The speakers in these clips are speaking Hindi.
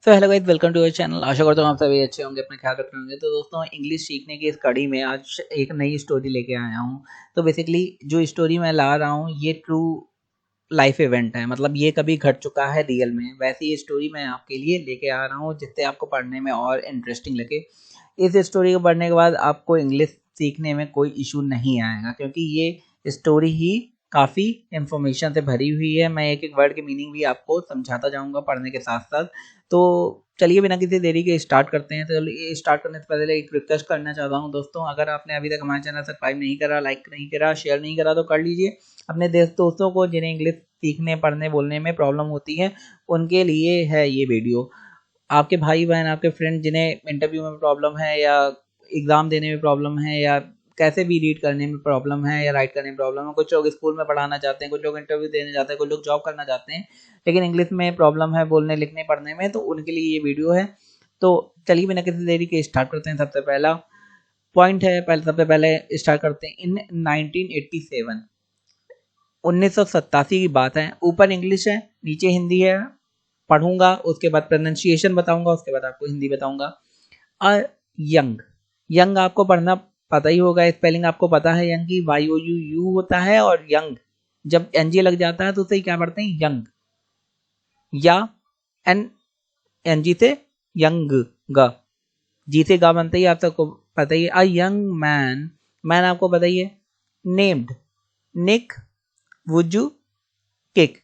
So hello guys, welcome to our channel. आशा करता हूँ आप सभी अच्छे होंगे, अपना ख्याल रख रहे होंगे। तो दोस्तों, इंग्लिश सीखने की इस कड़ी में आज एक नई स्टोरी लेके आया हूँ। तो बेसिकली जो स्टोरी मैं ला रहा हूँ ये ट्रू लाइफ इवेंट है, मतलब ये कभी घट चुका है रियल में। वैसी ये स्टोरी मैं आपके लिए लेके आ रहा हूँ जिससे आपको पढ़ने में और इंटरेस्टिंग लगे। इस स्टोरी को पढ़ने के बाद आपको इंग्लिश सीखने में कोई इशू नहीं आएगा, क्योंकि ये स्टोरी ही काफ़ी इंफॉर्मेशन से भरी हुई है। मैं एक एक वर्ड के मीनिंग भी आपको समझाता जाऊंगा पढ़ने के साथ साथ। तो चलिए बिना किसी देरी के स्टार्ट करते हैं। तो चलिए स्टार्ट करने से पहले एक रिक्वेस्ट करना चाहता हूँ दोस्तों, अगर आपने अभी तक हमारे चैनल सब्सक्राइब नहीं करा, लाइक नहीं करा, शेयर नहीं करा तो कर लीजिए। अपने दोस्तों को जिन्हें इंग्लिश सीखने, पढ़ने, बोलने में प्रॉब्लम होती है उनके लिए है ये वीडियो। आपके भाई बहन, आपके फ्रेंड जिन्हें इंटरव्यू में प्रॉब्लम है या एग्ज़ाम देने में प्रॉब्लम है या कैसे भी रीड करने में प्रॉब्लम है या राइट करने में प्रॉब्लम है। कुछ लोग स्कूल में पढ़ाना चाहते हैं, कुछ लोग इंटरव्यू देने जाते हैं, कुछ लोग जॉब करना चाहते हैं, लेकिन इंग्लिश में प्रॉब्लम है बोलने, लिखने, पढ़ने में, तो उनके लिए ये वीडियो है। तो चलिए बिना किसी देरी के स्टार्ट करते हैं। सबसे पहला पॉइंट है, सबसे पहले स्टार्ट करते हैं। इन 1987, 1987 की बात है। ऊपर इंग्लिश है, नीचे हिंदी है। पढ़ूंगा, उसके बाद प्रोनाउंसिएशन बताऊंगा, उसके बाद आपको हिंदी बताऊंगा। अ यंग, यंग आपको पढ़ना पता ही होगा, स्पेलिंग आपको पता है। यंग की YOU होता है, और यंग जब NG लग जाता है तो उसे क्या पढ़ते हैं, यंग। या NG से यंग, ग, जी से गा बनता ही, आप सबको पता ही है। अ यंग मैन, मैन आपको पता ही है। नेम्ड, निक वुजू किक,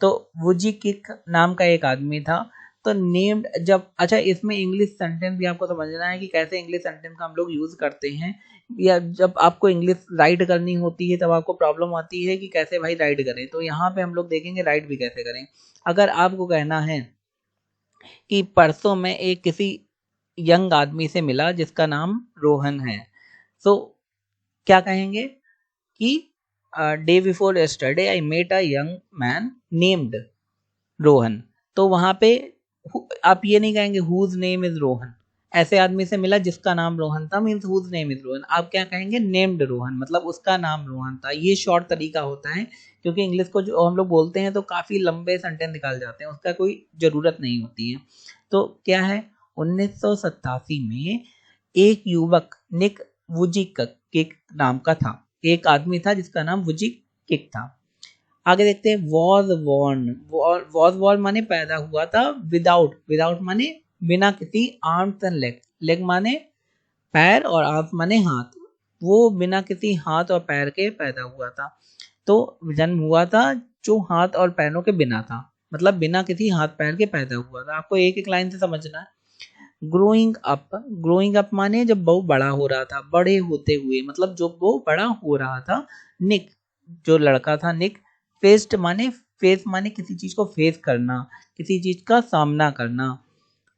तो वुजी किक नाम का एक आदमी था। तो नेम्ड जब, अच्छा इसमें इंग्लिश सेंटेंस भी आपको समझना है कि कैसे इंग्लिश सेंटेंस का हम लोग यूज करते हैं। या जब आपको इंग्लिश राइट करनी होती है तब आपको प्रॉब्लम आती है कि कैसे भाई राइट करें। तो यहाँ पे हम लोग देखेंगे राइट भी कैसे करें। अगर आपको कहना है कि परसों में एक किसी यंग आदमी से मिला जिसका नाम रोहन है, तो क्या कहेंगे कि day before yesterday I met a young man named Rohan. तो वहां पे आप ये नहीं कहेंगे हुज नेम इज रोहन। ऐसे आदमी से मिला जिसका नाम रोहन था, means whose name is Rohan. आप क्या कहेंगे, नेम्ड रोहन, मतलब उसका नाम रोहन था। ये शॉर्ट तरीका होता है, क्योंकि इंग्लिश को जो हम लोग बोलते हैं तो काफी लंबे सेंटेंस निकाल जाते हैं, उसका कोई जरूरत नहीं होती है। तो क्या है, 1987 में एक युवक निक वुजिक किक नाम का था। एक आदमी था जिसका नाम वुजिक किक था। आगे देखते हैं, वॉज वॉर्न। वॉज वॉर्न माने पैदा हुआ था। विदाउट, विदाउट माने बिना किसी आर्म्स एंड लेग, लेग माने पैर और आर्म्स माने हाथ। वो बिना किसी हाथ और पैर के पैदा हुआ था। तो जन्म हुआ था जो हाथ और पैरों के बिना था, मतलब बिना किसी हाथ पैर के पैदा हुआ था। आपको एक एक लाइन से समझना है। ग्रोइंग अप, ग्रोइंग अप माने जब वो बड़ा हो रहा था, बड़े होते हुए, मतलब जब वो बड़ा हो रहा था। निक, जो लड़का था निक। फेस्ड माने, फेस माने किसी चीज को फेस करना, किसी चीज का सामना करना।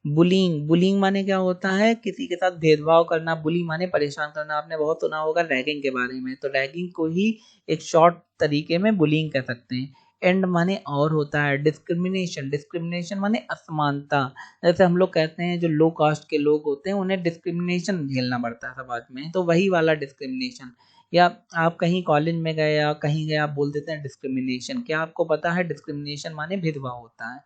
बुलिंग, बुलिंग माने क्या होता है, किसी के साथ भेदभाव करना। बुली माने परेशान करना। आपने बहुत सुना होगा रैगिंग के बारे में, तो रैगिंग को ही एक शॉर्ट तरीके में बुलिंग कह सकते हैं। एंड माने और होता है। डिस्क्रिमिनेशन, डिस्क्रिमिनेशन माने असमानता। जैसे हम लोग कहते हैं जो लो कास्ट के लोग होते हैं उन्हें डिस्क्रिमिनेशन झेलना पड़ता है समाज में, तो वही वाला डिस्क्रिमिनेशन। या आप कहीं कॉलेज में गए या कहीं गए, आप बोल देते हैं डिस्क्रिमिनेशन। क्या आपको पता है डिस्क्रिमिनेशन माने भेदभाव होता है।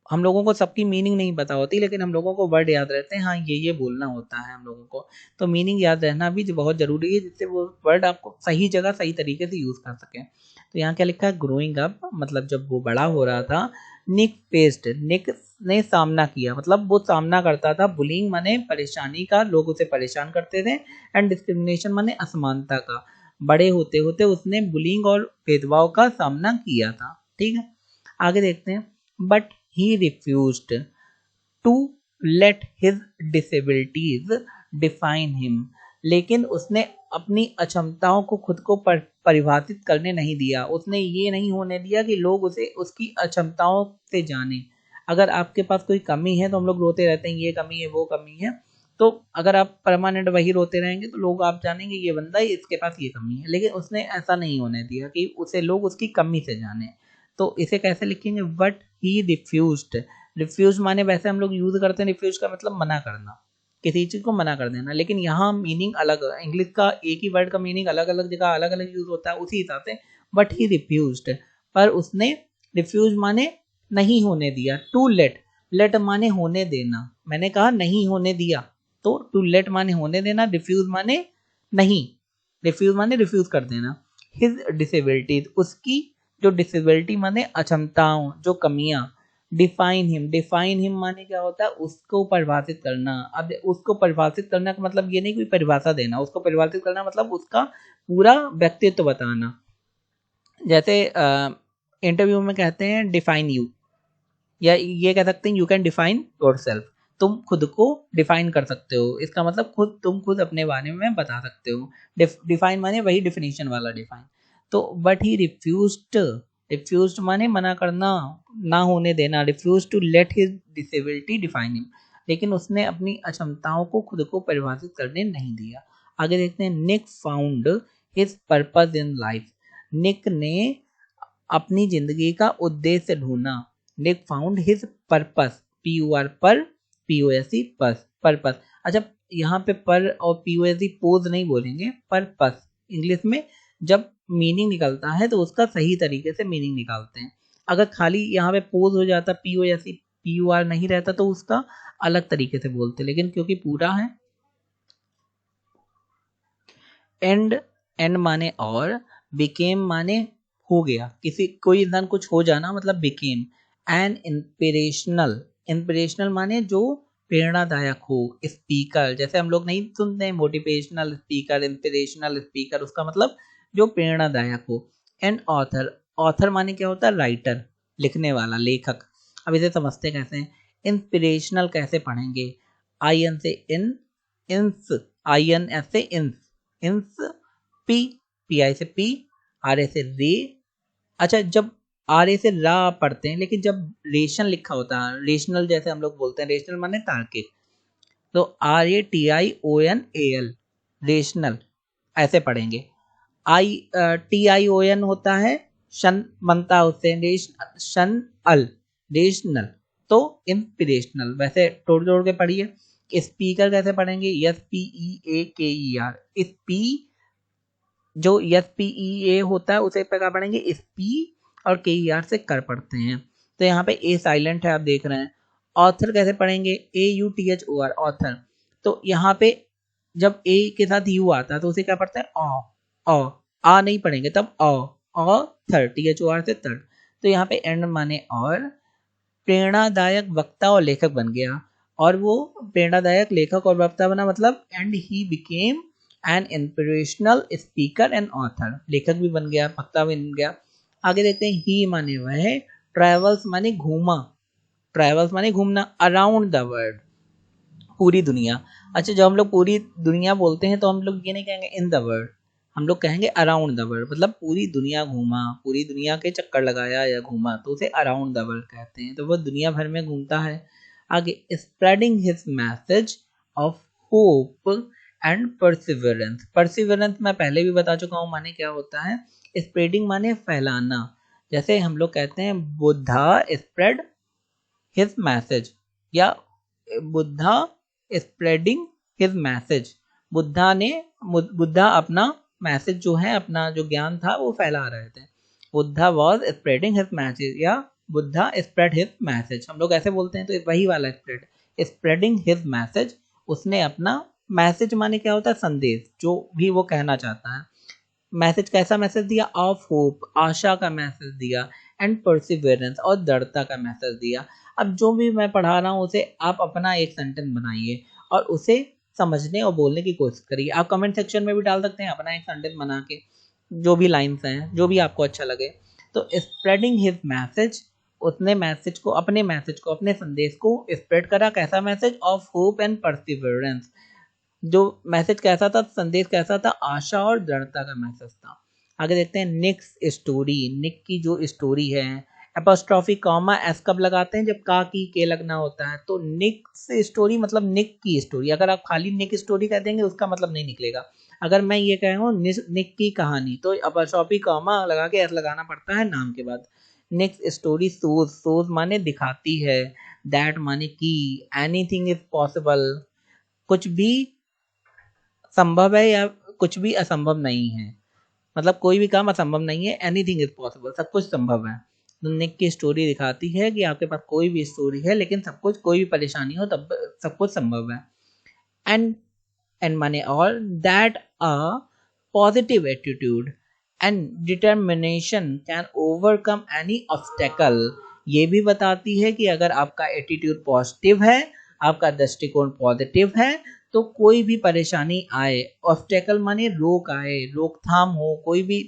हम लोगों को सबकी मीनिंग नहीं पता होती, लेकिन हम लोगों को वर्ड याद रहते हैं, हाँ ये बोलना होता है हम लोगों को। तो मीनिंग याद रहना भी जो बहुत जरूरी है, जिससे वो वर्ड आपको सही जगह सही तरीके से यूज कर सके। तो यहाँ क्या लिखा है, ग्रोइंग अप मतलब जब वो बड़ा हो रहा था। निक फेस्ड, निक ने सामना किया, मतलब वो सामना करता था। बुलिंग माने परेशानी का, लोग उसे परेशान करते थे। एंड डिस्क्रिमिनेशन माने असमानता का। बड़े होते होते उसने बुलिंग और भेदभाव का सामना किया था। ठीक है, आगे देखते हैं। But he refused to let his disabilities define him, लेकिन उसने अपनी अक्षमताओं को खुद को परिभाषित करने नहीं दिया। उसने ये नहीं होने दिया कि लोग उसे उसकी अक्षमताओं से जाने। अगर आपके पास कोई कमी है तो हम लोग रोते रहते हैं ये कमी है वो कमी है। तो अगर आप परमानेंट वही रोते रहेंगे तो लोग आप जानेंगे ये बंदा है, इसके पास ये कमी है। लेकिन उसने ऐसा नहीं होने दिया कि उसे लोग उसकी कमी से जाने। तो इसे कैसे लिखेंगे, बट ही रिफ्यूज्ड। रिफ्यूज माने वैसे हम लोग यूज करते हैं, रिफ्यूज का मतलब मना करना, किसी चीज को मना कर देना। लेकिन यहाँ मीनिंग अलग है। इंग्लिश का एक ही वर्ड का मीनिंग अलग अलग जगह अलग अलग यूज होता है, उसी हिसाब से बट ही रिफ्यूज्ड, पर उसने रिफ्यूज माने नहीं होने दिया। टू लेट लेट माने होने देना, मैंने कहा नहीं होने दिया, तो टू लेट माने होने देना, रिफ्यूज माने नहीं, रिफ्यूज माने रिफ्यूज कर देना। हिज डिसेबिलिटीज, उसकी जो डिसेबिलिटी माने अक्षमताओं, जो कमियां। डिफाइन हिम माने क्या होता है, उसको परिभाषित करना। अब उसको परिभाषित करना का मतलब ये नहीं कोई परिभाषा देना, उसको परिभाषित करना मतलब उसका पूरा व्यक्तित्व बताना। जैसे इंटरव्यू में कहते हैं डिफाइन यू, या ये कह सकते हैं you can define your self, तुम खुद को डिफाइन कर सकते हो, इसका मतलब तुम खुद अपने बारे में बता सकते हो। डिफाइन माने वही डिफिनेशन वाला डिफाइन। तो बट ही रिफ्यूज्ड माने मना करना, ना होने देना, refuse to let his disability define him, लेकिन उसने अपनी अक्षमताओं को खुद को परिभाषित करने नहीं दिया। आगे देखते हैं, Nick found his purpose in life, Nick ने अपनी जिंदगी का उद्देश्य ढूंढा। Nick found his purpose, PUR पर, POSE पस, पर्पस। अच्छा, यहाँ पे पर और POSE पोज नहीं बोलेंगे, पर्पस। इंग्लिश में जब मीनिंग निकलता है तो उसका सही तरीके से मीनिंग निकालते हैं। अगर खाली यहाँ पे पोज हो जाता, POSE PUR नहीं रहता तो उसका अलग तरीके से बोलते, लेकिन क्योंकि पूरा है। एंड माने और, बिकेम माने हो गया, किसी कोई इंसान कुछ हो जाना मतलब बिकेम। एन इंस्पिरेशनल माने जो प्रेरणादायक हो। स्पीकर, जैसे हम लोग नहीं सुनते मोटिवेशनल स्पीकर, इंस्पिरेशनल स्पीकर, उसका मतलब जो प्रेरणादायक हो। एंड ऑथर माने क्या होता है, राइटर, लिखने वाला, लेखक। अब इसे समझते कैसे हैं, इंस्पिरेशनल कैसे पढ़ेंगे, आई एन से इन, इंस, IN से इंस, इंस, PI से पी, RA से रे। अच्छा, जब RA से रा पढ़ते हैं, लेकिन जब रेशन लिखा होता है, रेशनल जैसे हम लोग बोलते हैं, रेशनल माने तार्किक, तो RATIONAL, रेशनल ऐसे पढ़ेंगे। TION होता है शन, बनता है उससे शन अल, रेशनल। तो इंस्पिरेशनल वैसे तोड़ जोड़ के पढ़िए। स्पीकर कैसे पढ़ेंगे, SPEAKER, स्पी, जो SPEA होता है उसे क्या पढ़ेंगे, स्पी, और KER से कर पढ़ते हैं। तो यहाँ पे ए साइलेंट है, आप देख रहे हैं। ऑथर कैसे पढ़ेंगे, AUTHOR, ऑथर। तो यहाँ पे जब ए के साथ यू आता है तो उसे क्या पढ़ते हैं, ऑ, आ नहीं पढ़ेंगे तब ऑथर, THOR से थर्ड। तो यहाँ पे एंड माने और, प्रेरणादायक वक्ता और लेखक बन गया, और वो प्रेरणादायक लेखक और वक्ता बना, मतलब and he became an inspirational speaker and author, लेखक भी बन गया, वक्ता भी बन गया। आगे देखते हैं, ही माने वह, ट्रेवल्स माने घूमा, ट्रेवल्स माने घूमना, अराउंड द वर्ल्ड, पूरी दुनिया। अच्छा, जब हम लोग पूरी दुनिया बोलते हैं तो हम लोग ये नहीं कहेंगे इन द वर्ल्ड, हम लोग कहेंगे अराउंड द वर्ल्ड, मतलब पूरी दुनिया घूमा, पूरी दुनिया के चक्कर लगाया या घूमा, तो उसे अराउंड द वर्ल्ड कहते हैं। तो वो दुनिया भर में घूमता है। आगे, spreading his message of hope and perseverance, perseverance मैं पहले भी बता चुका हूँ माने क्या होता है। स्प्रेडिंग माने फैलाना, जैसे हम लोग कहते हैं बुद्धा स्प्रेड हिज मैसेज, या Buddha spreading his message, Buddha अपना मैसेज जो है, अपना जो ज्ञान था वो फैला रहे थे। Buddha was spreading his message, या बुद्धा स्प्रेड हिज मैसेज, हम लोग ऐसे बोलते हैं, तो वही वाला स्प्रेड, स्प्रेडिंग हिज मैसेज, उसने अपना मैसेज माने क्या होता है, संदेश, जो भी वो कहना चाहता है। मैसेज, कैसा मैसेज दिया, ऑफ होप, आशा का मैसेज दिया, एंड परसिवरेंस, और दृढ़ता का मैसेज दिया। अब जो भी मैं पढ़ा रहा हूँ उसे आप अपना एक सेंटेंस बनाइए और उसे समझने और बोलने की कोशिश करिए। आप कमेंट सेक्शन में भी डाल सकते हैं अपना एक सेंटेंस बना के, जो भी लाइन्स हैं, जो भी आपको अच्छा लगे। तो स्प्रेडिंग हिज मैसेज, उसने मैसेज को, अपने संदेश को स्प्रेड करा, कैसा message, of hope and perseverance, जो मैसेज कैसा था, संदेश कैसा था, आशा और दृढ़ता का मैसेज था। आगे देखते हैं, निक्स स्टोरी, निक की जो स्टोरी है, एपोस्ट्रॉफी कॉमा एस कब लगाते हैं, जब का की के लगना होता है। तो निक्स स्टोरी मतलब निक की स्टोरी, अगर आप खाली निक स्टोरी कह देंगे उसका मतलब नहीं निकलेगा। अगर मैं ये कह रहा हूँ निक की कहानी, तो एपोस्ट्रॉफी कॉमा लगा के एस लगाना पड़ता है नाम के बाद। नेक्स्ट स्टोरी सोज माने दिखाती है, दैट माने की, एनीथिंग इज पॉसिबल, कुछ भी संभव है या कुछ भी असंभव नहीं है, मतलब कोई भी काम असंभव नहीं है, एनीथिंग इज पॉसिबल, सब कुछ संभव है। निक की स्टोरी दिखाती है कि आपके पास कोई भी स्टोरी है लेकिन सब कुछ, कोई भी परेशानी हो तब सब कुछ संभव है। एंड माने और that a positive attitude and determination can overcome any obstacle. ये भी बताती है कि अगर आपका एटीट्यूड पॉजिटिव है, आपका दृष्टिकोण पॉजिटिव है, तो कोई भी परेशानी आए, ऑब्स्टेकल माने रोक आए, रोकथाम हो, कोई भी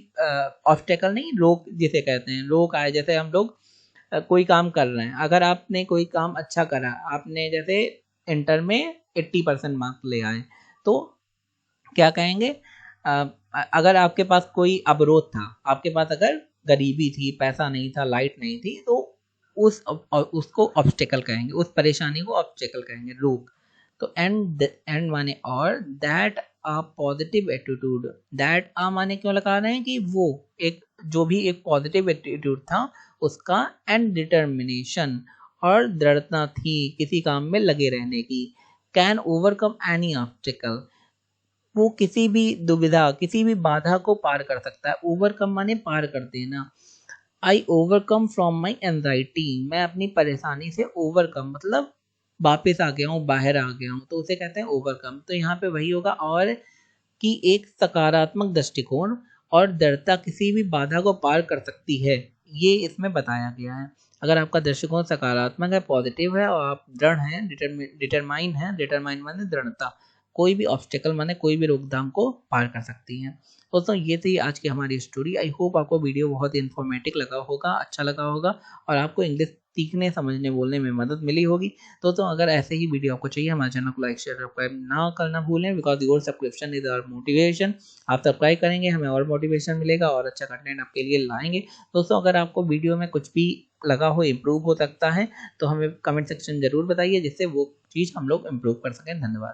ऑब्स्टेकल नहीं, रोक जिसे कहते हैं, रोक आए। जैसे हम लोग कोई काम कर रहे हैं, अगर आपने कोई काम अच्छा करा, आपने जैसे इंटर में 80% मार्क्स ले आए, तो क्या कहेंगे, अगर आपके पास कोई अवरोध था, आपके पास अगर गरीबी थी, पैसा नहीं था, लाइट नहीं थी, तो उसको ऑब्स्टेकल कहेंगे, उस परेशानी को ऑब्स्टेकल कहेंगे, रोक। तो एंड माने और that a positive attitude, that अ माने क्यों लगा रहे हैं कि वो एक, जो भी एक पॉजिटिव एटीट्यूड था उसका, एंड डिटर्मिनेशन और दृढ़ता थी किसी काम में लगे रहने की, कैन ओवरकम एनी ऑब्स्टेकल, वो किसी भी दुविधा, किसी भी बाधा को पार कर सकता है। ओवरकम माने पार कर देना। I overcome from my anxiety, मैं अपनी परेशानी से ओवरकम मतलब वापस आ गया हूँ, बाहर आ गया हूँ, तो उसे कहते हैं ओवरकम। तो यहाँ पे वही होगा, और कि एक सकारात्मक दृष्टिकोण और दृढ़ता किसी भी बाधा को पार कर सकती है, ये इसमें बताया गया है। अगर आपका दृष्टिकोण सकारात्मक है, पॉजिटिव है, और आप दृढ़ हैं, डिटरमाइन है, डिटरमाइन माने दृढ़ता, कोई भी ऑब्स्टेकल माने कोई भी रोकथाम को पार कर सकती हैं। दोस्तों ये थी आज की हमारी स्टोरी। आई होप आपको वीडियो बहुत इन्फॉर्मेटिव लगा होगा, अच्छा लगा होगा, और आपको इंग्लिश सीखने, समझने, बोलने में मदद मिली होगी। दोस्तों अगर ऐसे ही वीडियो आपको चाहिए, हमारे चैनल को लाइक, शेयर, सब्सक्राइब ना करना भूलें, because your subscription is our motivation. आप सब्सक्राइब करेंगे, हमें और मोटिवेशन मिलेगा और अच्छा कंटेंट आपके लिए लाएंगे। दोस्तों अगर आपको वीडियो में कुछ भी लगा हो, इम्प्रूव हो सकता है, तो हमें कमेंट सेक्शन जरूर बताइए, जिससे वो चीज़ हम लोग इम्प्रूव कर सकें। धन्यवाद।